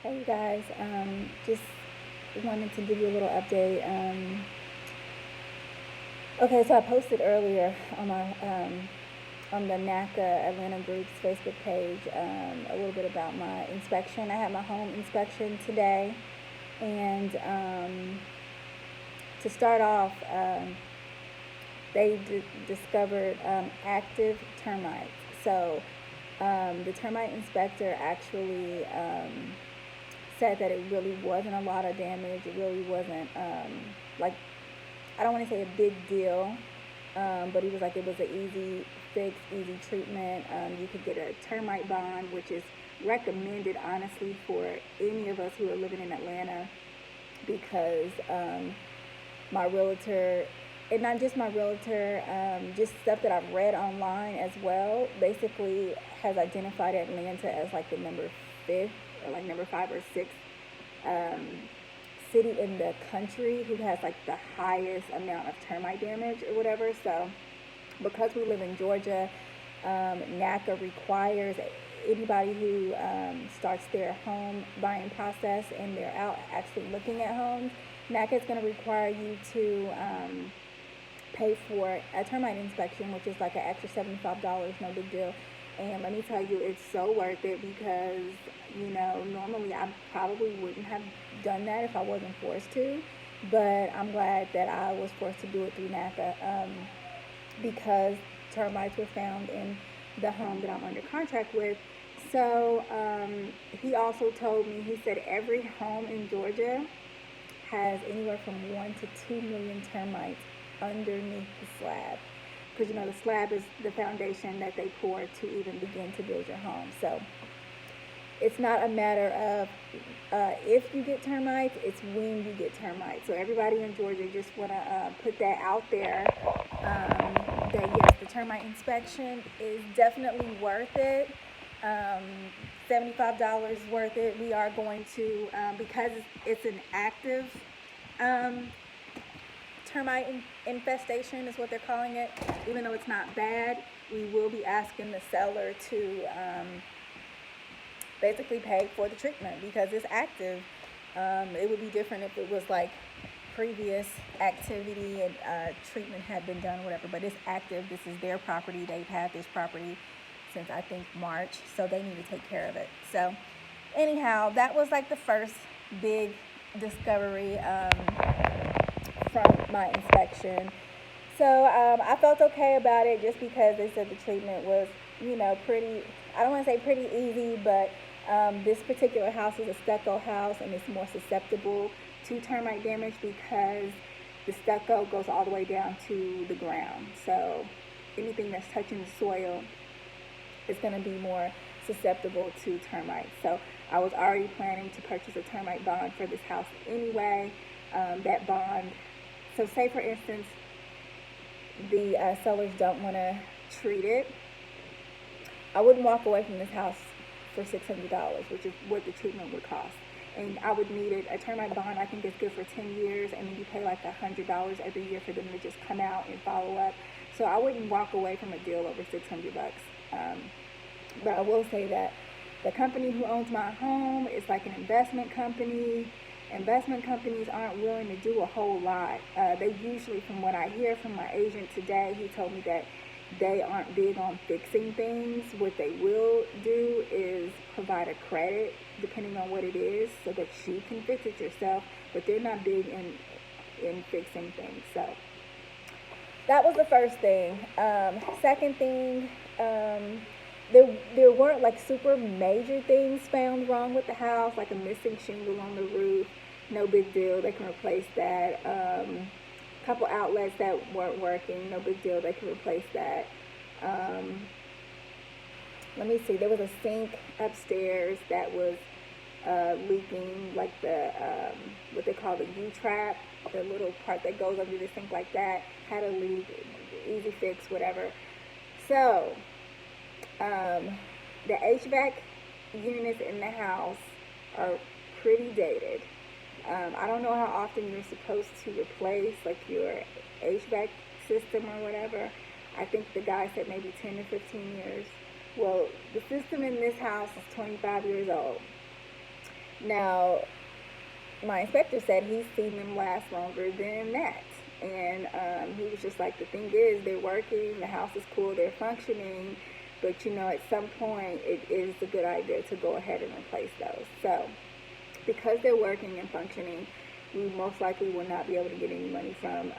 Hey you guys, just wanted to give you a little update. Okay, so I posted earlier on my on the NACA Atlanta Group's Facebook page a little bit about my inspection. I had my home inspection today, and to start off, they discovered active termites. So the termite inspector actually said that it really wasn't a lot of damage. It really wasn't like, I don't want to say a big deal, but he was like, it was an easy fix, easy treatment. You could get a termite bond, which is recommended honestly for any of us who are living in Atlanta, because my realtor, and not just my realtor, just stuff that I've read online as well, basically has identified Atlanta as like the number fifth or like number five or sixth um, city in the country who has like the highest amount of termite damage or whatever. So because we live in Georgia, NACA requires anybody who starts their home buying process and they're out actually looking at homes, NACA is going to require you to pay for a termite inspection, which is like an extra $75, no big deal. And let me tell you, it's so worth it because, normally I probably wouldn't have done that if I wasn't forced to. But I'm glad that I was forced to do it through NACA because termites were found in the home that I'm under contract with. So he also told me, he said every home in Georgia has anywhere from 1 to 2 million termites underneath the slab, because the slab is the foundation that they pour to even begin to build your home. So it's not a matter of if you get termites, it's when you get termites. So everybody in Georgia, just want to put that out there, that yes, the termite inspection is definitely worth it. $75 worth it. We are going to, because it's an active termite infestation is what they're calling it, even though it's not bad, we will be asking the seller to basically pay for the treatment because it's active. It would be different if it was like previous activity and treatment had been done, whatever, but it's active. This is their property. They've had this property since I think March, so they need to take care of it. So anyhow, that was like the first big discovery from my inspection. So I felt okay about it just because they said the treatment was, pretty, I don't want to say pretty easy, but this particular house is a stucco house and it's more susceptible to termite damage because the stucco goes all the way down to the ground. So anything that's touching the soil is going to be more susceptible to termites. So I was already planning to purchase a termite bond for this house anyway. That bond, so say for instance, the sellers don't want to treat it, I wouldn't walk away from this house for $600, which is what the treatment would cost. And I would need it. A termite bond, I think, is good for 10 years, and then you pay like $100 every year for them to just come out and follow up. So I wouldn't walk away from a deal over $600. But I will say that the company who owns my home is like an investment company. Investment companies aren't willing to do a whole lot. They usually, from what I hear from my agent today, he told me that they aren't big on fixing things. What they will do is provide a credit, depending on what it is, so that you can fix it yourself. But they're not big in fixing things. So that was the first thing. Second thing, there weren't like super major things found wrong with the house, like a missing shingle on the roof. No big deal. They can replace that. Couple outlets that weren't working. No big deal. They can replace that. Let me see. There was a sink upstairs that was leaking, like the what they call the U-trap, the little part that goes under the sink like that, had a leak. Easy fix, whatever. So the HVAC units in the house are pretty dated. I don't know how often you're supposed to replace like your HVAC system or whatever. I think the guy said maybe 10 to 15 years. Well, the system in this house is 25 years old. Now, my inspector said he's seen them last longer than that. And he was just like, the thing is, they're working, the house is cool, they're functioning, but you know, at some point, it is a good idea to go ahead and replace those. So, because they're working and functioning, we most likely will not be able to get any money from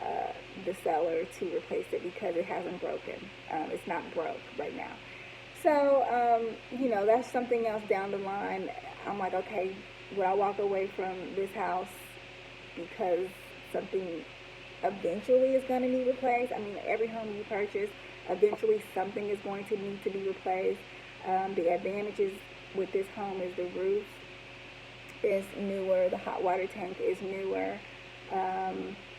the seller to replace it because it hasn't broken. It's not broke right now. So, you know, that's something else down the line. I'm like, okay, would I walk away from this house because something eventually is going to need replaced? I mean, every home you purchase, eventually something is going to need to be replaced. The advantages with this home is the roof is newer, the hot water tank is newer,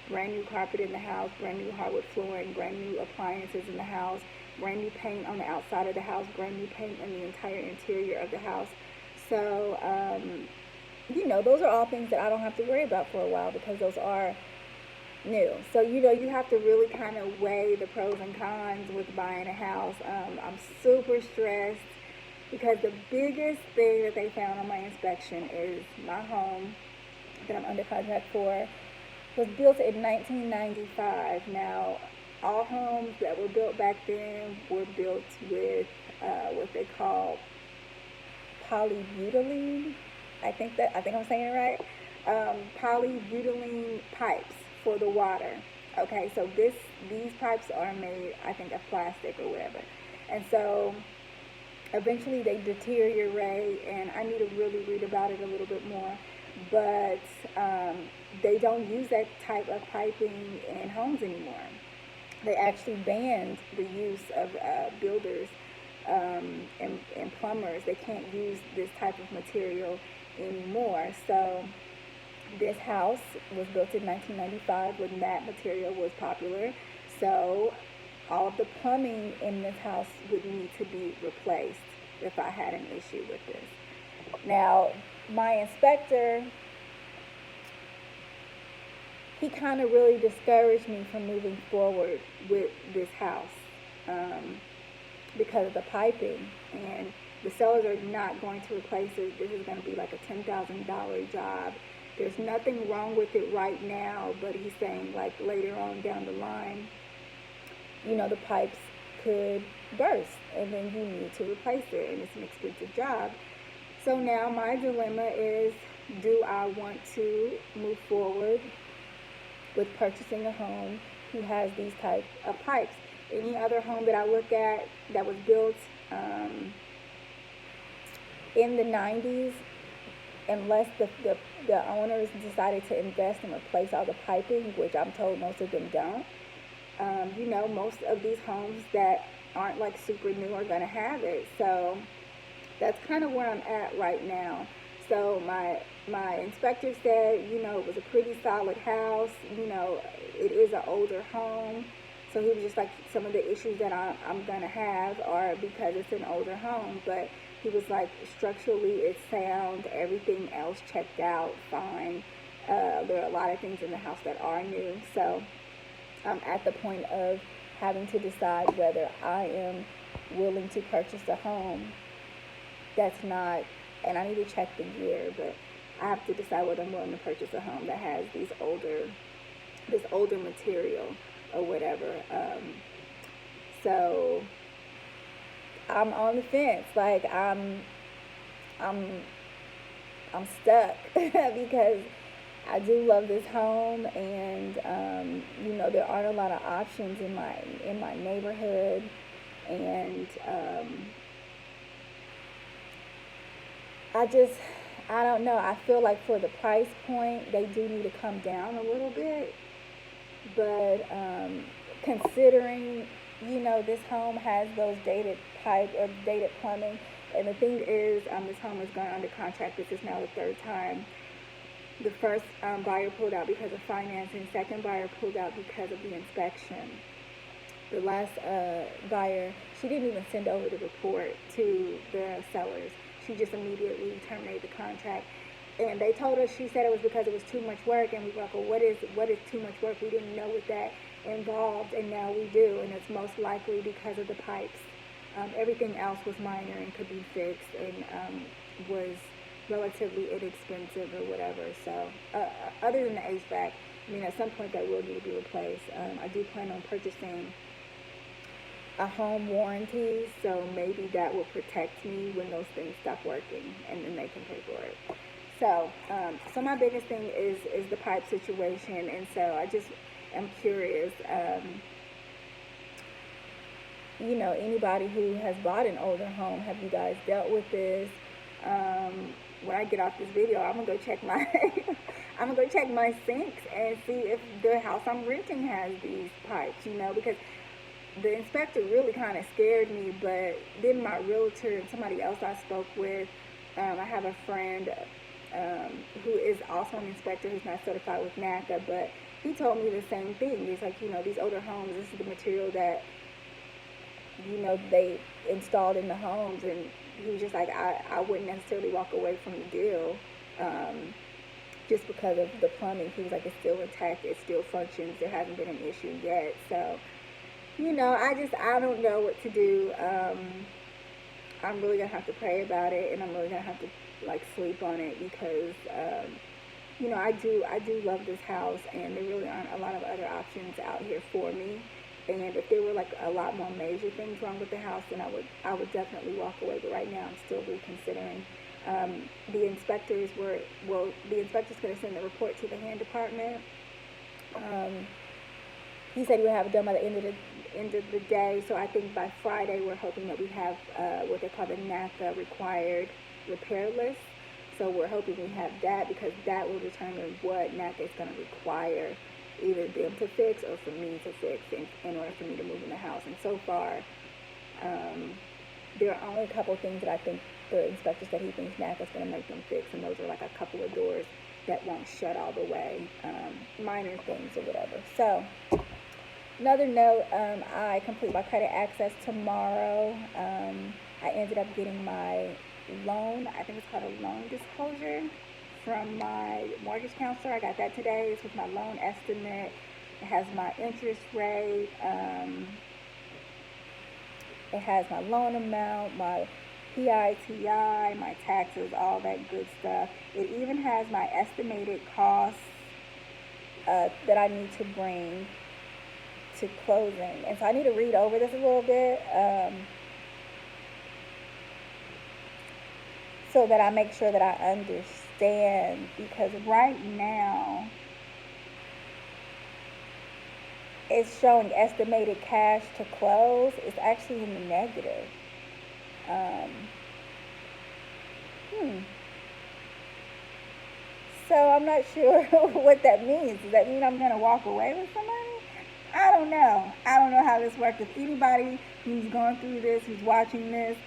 brand new carpet in the house, brand new hardwood flooring, brand new appliances in the house, brand new paint on the outside of the house, brand new paint in the entire interior of the house. So, you know, those are all things that I don't have to worry about for a while because those are new. So, you know, you have to really kind of weigh the pros and cons with buying a house. I'm super stressed because the biggest thing that they found on my inspection is my home that I'm under contract for was built in 1995. Now, all homes that were built back then were built with what they call polybutylene. I think I'm saying it right. Polybutylene pipes for the water. Okay, so these pipes are made, I think, of plastic or whatever, and so eventually they deteriorate, and I need to really read about it a little bit more, but they don't use that type of piping in homes anymore. They actually banned the use of builders and plumbers. They can't use this type of material anymore. So this house was built in 1995 when that material was popular. So all of the plumbing in this house would need to be replaced if I had an issue with this. Now, my inspector, he kind of really discouraged me from moving forward with this house because of the piping. And the sellers are not going to replace it. This is going to be like a $10,000 job. There's nothing wrong with it right now, but he's saying like later on down the line, you know, the pipes could burst and then you need to replace it, and it's an expensive job. So now my dilemma is, do I want to move forward with purchasing a home who has these type of pipes? Any other home that I look at that was built in the 90s, unless the owners decided to invest and replace all the piping, which I'm told most of them don't, you know, most of these homes that aren't like super new are going to have it. So that's kind of where I'm at right now. So my inspector said, you know, it was a pretty solid house. You know, it is an older home. So he was just like, some of the issues that I'm going to have are because it's an older home. But he was like, structurally it's sound. Everything else checked out fine. There are a lot of things in the house that are new. So I'm at the point of having to decide whether I am willing to purchase a home that's not, and I need to check the year, but I have to decide whether I'm willing to purchase a home that has this older material or whatever. So I'm on the fence. Like I'm stuck because I do love this home, and you know, there aren't a lot of options in my neighborhood, and I don't know. I feel like for the price point, they do need to come down a little bit, but considering, you know, this home has those dated pipe or dated plumbing, and the thing is, this home is going under contract. This is now the third time. The first buyer pulled out because of financing. Second buyer pulled out because of the inspection. The last buyer, she didn't even send over the report to the sellers. She just immediately terminated the contract. And they told us, she said it was because it was too much work. And we were like, well, what is too much work? We didn't know what that involved, and now we do. And it's most likely because of the pipes. Everything else was minor and could be fixed, and was relatively inexpensive or whatever. So other than the HVAC, I mean, at some point that will need to be replaced. I do plan on purchasing a home warranty, so maybe that will protect me when those things stop working, and then they can pay for it. So, so my biggest thing is the pipe situation, and so I just am curious. You know, anybody who has bought an older home, have you guys dealt with this? When I get off this video, I'm gonna go check my I'm gonna go check my sinks and see if the house I'm renting has these pipes. You know, because the inspector really kind of scared me, but then my realtor and somebody else I spoke with, I have a friend who is also an inspector who's not certified with NACA, but he told me the same thing. He's like, you know, these older homes, this is the material that, you know, they installed in the homes, and he was just like, I wouldn't necessarily walk away from the deal just because of the plumbing. He was like, it's still intact, it still functions, there hasn't been an issue yet. So, you know, I don't know what to do. I'm really gonna have to pray about it, and I'm really gonna have to like sleep on it, because you know, I do love this house, and there really aren't a lot of other options out here for me. And if there were like a lot more major things wrong with the house, then I would definitely walk away. But right now, I'm still reconsidering. The inspector's going to send the report to the hand department. He said he would have it done by the end of the day. So I think by Friday, we're hoping that we have what they call the NACA required repair list. So we're hoping we have that, because that will determine what NACA is going to require either them to fix or for me to fix in order for me to move in the house. And so far, there are only a couple of things that I think the inspector said he thinks NACA is going to make them fix, and those are like a couple of doors that won't shut all the way, minor things or whatever. So, another note, I complete my credit access tomorrow. I ended up getting my loan, I think it's called a loan disclosure, from my mortgage counselor. I got that today. It's with my loan estimate. It has my interest rate. It has my loan amount, my PITI, my taxes, all that good stuff. It even has my estimated costs that I need to bring to closing. And so I need to read over this a little bit so that I make sure that I understand, because right now it's showing estimated cash to close. It's actually in the negative. So I'm not sure what that means. Does that mean I'm going to walk away with some money? I don't know. I don't know how this works. If anybody who's going through this, who's watching this,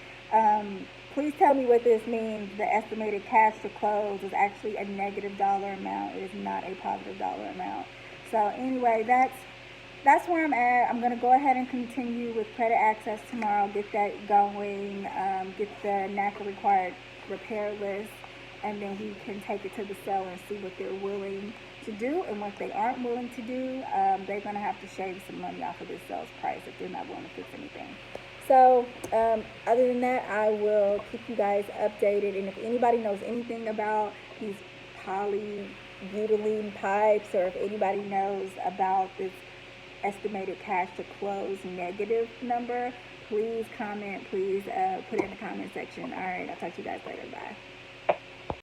please tell me what this means. The estimated cash to close is actually a negative dollar amount. It is not a positive dollar amount. So anyway, that's where I'm at. I'm going to go ahead and continue with credit access tomorrow, get that going, get the NACA required repair list, and then we can take it to the seller and see what they're willing to do and what they aren't willing to do. They're going to have to shave some money off of this sales price if they're not willing to fix anything. So, other than that, I will keep you guys updated. And if anybody knows anything about these polybutylene pipes, or if anybody knows about this estimated cash to close negative number, please comment. Please put it in the comment section. All right, I'll talk to you guys later. Bye.